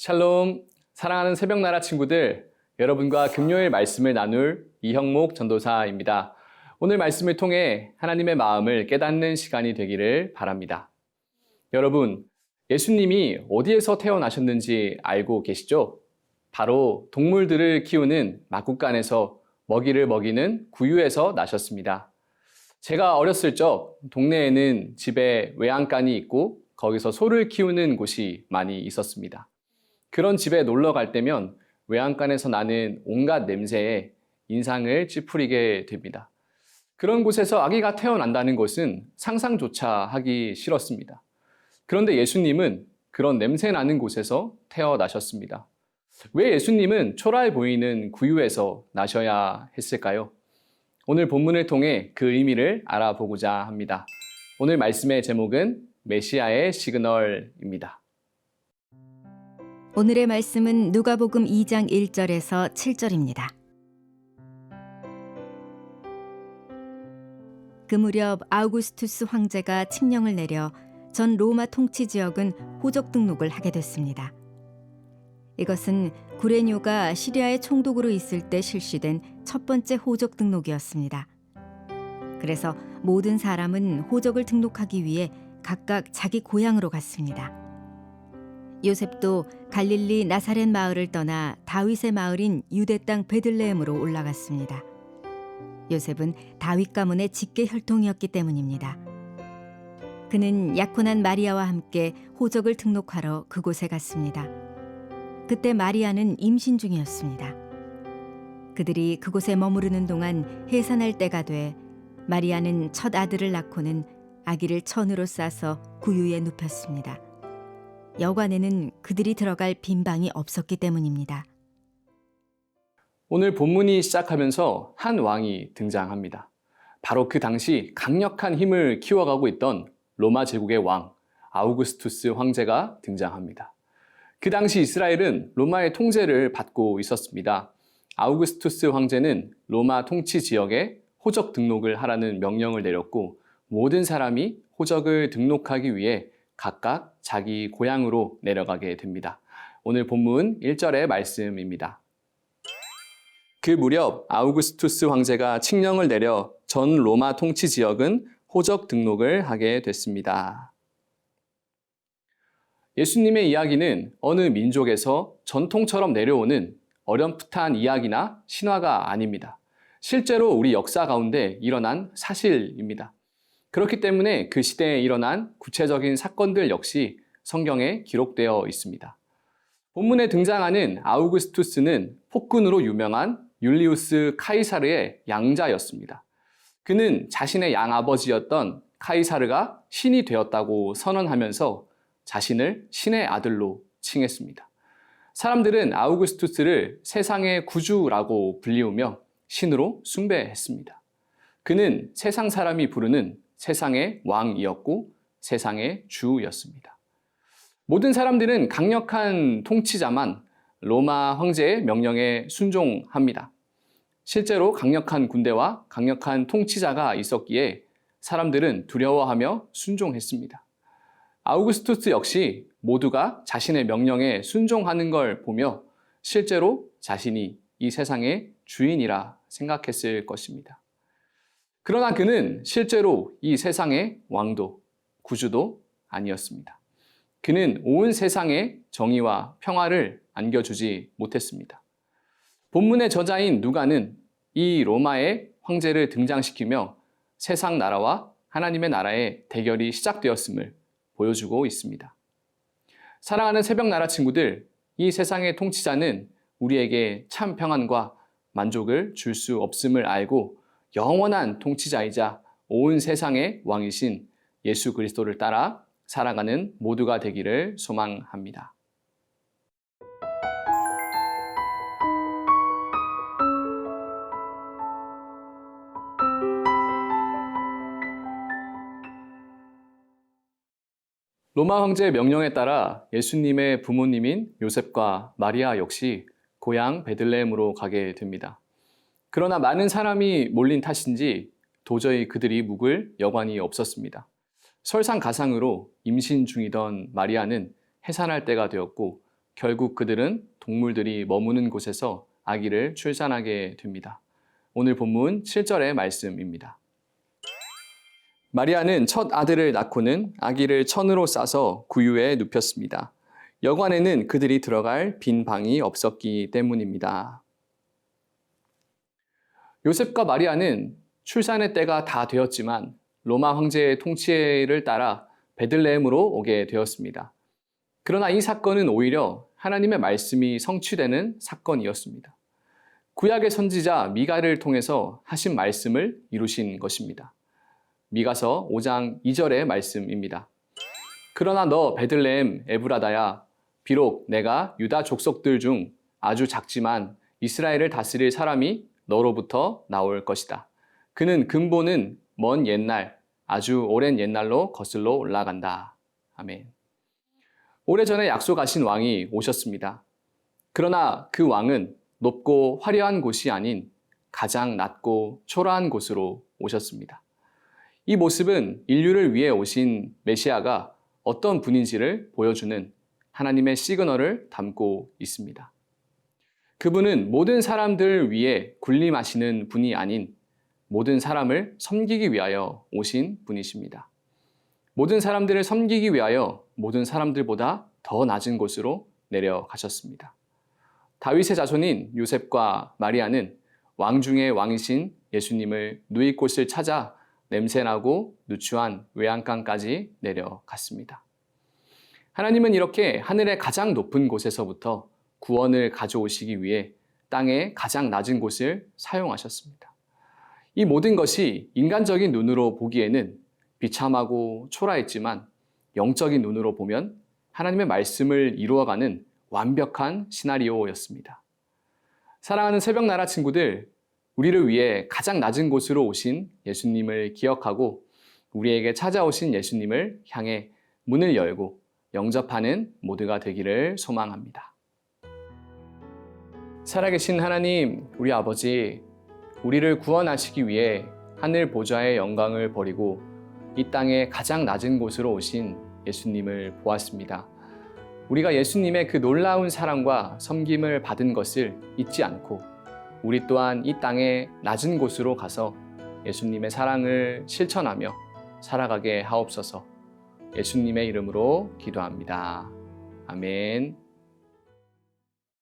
샬롬, 사랑하는 새벽나라 친구들, 여러분과 금요일 말씀을 나눌 이형목 전도사입니다. 오늘 말씀을 통해 하나님의 마음을 깨닫는 시간이 되기를 바랍니다. 여러분, 예수님이 어디에서 태어나셨는지 알고 계시죠? 바로 동물들을 키우는 마구간에서 먹이를 먹이는 구유에서 나셨습니다. 제가 어렸을 적 동네에는 집에 외양간이 있고 거기서 소를 키우는 곳이 많이 있었습니다. 그런 집에 놀러 갈 때면 외양간에서 나는 온갖 냄새에 인상을 찌푸리게 됩니다. 그런 곳에서 아기가 태어난다는 것은 상상조차 하기 싫었습니다. 그런데 예수님은 그런 냄새 나는 곳에서 태어나셨습니다. 왜 예수님은 초라해 보이는 구유에서 나셔야 했을까요? 오늘 본문을 통해 그 의미를 알아보고자 합니다. 오늘 말씀의 제목은 메시아의 시그널입니다. 오늘의 말씀은 누가복음 2장 1절에서 7절입니다. 그 무렵 아우구스투스 황제가 칙령을 내려 전 로마 통치 지역은 호적 등록을 하게 됐습니다. 이것은 구레뇨가 시리아의 총독으로 있을 때 실시된 첫 번째 호적 등록이었습니다. 그래서 모든 사람은 호적을 등록하기 위해 각각 자기 고향으로 갔습니다. 요셉도 갈릴리 나사렛 마을을 떠나 다윗의 마을인 유대 땅 베들레헴으로 올라갔습니다. 요셉은 다윗 가문의 직계 혈통이었기 때문입니다. 그는 약혼한 마리아와 함께 호적을 등록하러 그곳에 갔습니다. 그때 마리아는 임신 중이었습니다. 그들이 그곳에 머무르는 동안 해산할 때가 돼 마리아는 첫 아들을 낳고는 아기를 천으로 싸서 구유에 눕혔습니다. 여관에는 그들이 들어갈 빈 방이 없었기 때문입니다. 오늘 본문이 시작하면서 한 왕이 등장합니다. 바로 그 당시 강력한 힘을 키워가고 있던 로마 제국의 왕 아우구스투스 황제가 등장합니다. 그 당시 이스라엘은 로마의 통제를 받고 있었습니다. 아우구스투스 황제는 로마 통치 지역에 호적 등록을 하라는 명령을 내렸고 모든 사람이 호적을 등록하기 위해 각각 자기 고향으로 내려가게 됩니다. 오늘 본문 1절의 말씀입니다. 그 무렵 아우구스투스 황제가 칙령을 내려 전 로마 통치 지역은 호적 등록을 하게 됐습니다. 예수님의 이야기는 어느 민족에서 전통처럼 내려오는 어렴풋한 이야기나 신화가 아닙니다. 실제로 우리 역사 가운데 일어난 사실입니다. 그렇기 때문에 그 시대에 일어난 구체적인 사건들 역시 성경에 기록되어 있습니다. 본문에 등장하는 아우구스투스는 폭군으로 유명한 율리우스 카이사르의 양자였습니다. 그는 자신의 양아버지였던 카이사르가 신이 되었다고 선언하면서 자신을 신의 아들로 칭했습니다. 사람들은 아우구스투스를 세상의 구주라고 불리우며 신으로 숭배했습니다. 그는 세상 사람이 부르는 세상의 왕이었고 세상의 주였습니다. 모든 사람들은 강력한 통치자만 로마 황제의 명령에 순종합니다. 실제로 강력한 군대와 강력한 통치자가 있었기에 사람들은 두려워하며 순종했습니다. 아우구스투스 역시 모두가 자신의 명령에 순종하는 걸 보며 실제로 자신이 이 세상의 주인이라 생각했을 것입니다. 그러나 그는 실제로 이 세상의 왕도, 구주도 아니었습니다. 그는 온 세상에 정의와 평화를 안겨주지 못했습니다. 본문의 저자인 누가는 이 로마의 황제를 등장시키며 세상 나라와 하나님의 나라의 대결이 시작되었음을 보여주고 있습니다. 사랑하는 새벽나라 친구들, 이 세상의 통치자는 우리에게 참 평안과 만족을 줄 수 없음을 알고 영원한 통치자이자 온 세상의 왕이신 예수 그리스도를 따라 살아가는 모두가 되기를 소망합니다. 로마 황제의 명령에 따라 예수님의 부모님인 요셉과 마리아 역시 고향 베들레헴으로 가게 됩니다. 그러나 많은 사람이 몰린 탓인지 도저히 그들이 묵을 여관이 없었습니다. 설상가상으로 임신 중이던 마리아는 해산할 때가 되었고 결국 그들은 동물들이 머무는 곳에서 아기를 출산하게 됩니다. 오늘 본문 7절의 말씀입니다. 마리아는 첫 아들을 낳고는 아기를 천으로 싸서 구유에 눕혔습니다. 여관에는 그들이 들어갈 빈 방이 없었기 때문입니다. 요셉과 마리아는 출산의 때가 다 되었지만 로마 황제의 통치를 따라 베들레헴으로 오게 되었습니다. 그러나 이 사건은 오히려 하나님의 말씀이 성취되는 사건이었습니다. 구약의 선지자 미가를 통해서 하신 말씀을 이루신 것입니다. 미가서 5장 2절의 말씀입니다. 그러나 너 베들레헴 에브라다야, 비록 내가 유다 족속들 중 아주 작지만 이스라엘을 다스릴 사람이 너로부터 나올 것이다. 그는 근본은 먼 옛날, 아주 오랜 옛날로 거슬러 올라간다. 아멘. 오래전에 약속하신 왕이 오셨습니다. 그러나 그 왕은 높고 화려한 곳이 아닌 가장 낮고 초라한 곳으로 오셨습니다. 이 모습은 인류를 위해 오신 메시아가 어떤 분인지를 보여주는 하나님의 시그널을 담고 있습니다. 그분은 모든 사람들 위해 군림하시는 분이 아닌 모든 사람을 섬기기 위하여 오신 분이십니다. 모든 사람들을 섬기기 위하여 모든 사람들보다 더 낮은 곳으로 내려가셨습니다. 다윗의 자손인 요셉과 마리아는 왕 중의 왕이신 예수님을 누일 곳을 찾아 냄새나고 누추한 외양간까지 내려갔습니다. 하나님은 이렇게 하늘의 가장 높은 곳에서부터 구원을 가져오시기 위해 땅의 가장 낮은 곳을 사용하셨습니다. 이 모든 것이 인간적인 눈으로 보기에는 비참하고 초라했지만 영적인 눈으로 보면 하나님의 말씀을 이루어가는 완벽한 시나리오였습니다. 사랑하는 새벽나라 친구들, 우리를 위해 가장 낮은 곳으로 오신 예수님을 기억하고 우리에게 찾아오신 예수님을 향해 문을 열고 영접하는 모두가 되기를 소망합니다. 살아계신 하나님, 우리 아버지, 우리를 구원하시기 위해 하늘 보좌의 영광을 버리고 이 땅의 가장 낮은 곳으로 오신 예수님을 보았습니다. 우리가 예수님의 그 놀라운 사랑과 섬김을 받은 것을 잊지 않고 우리 또한 이 땅의 낮은 곳으로 가서 예수님의 사랑을 실천하며 살아가게 하옵소서. 예수님의 이름으로 기도합니다. 아멘.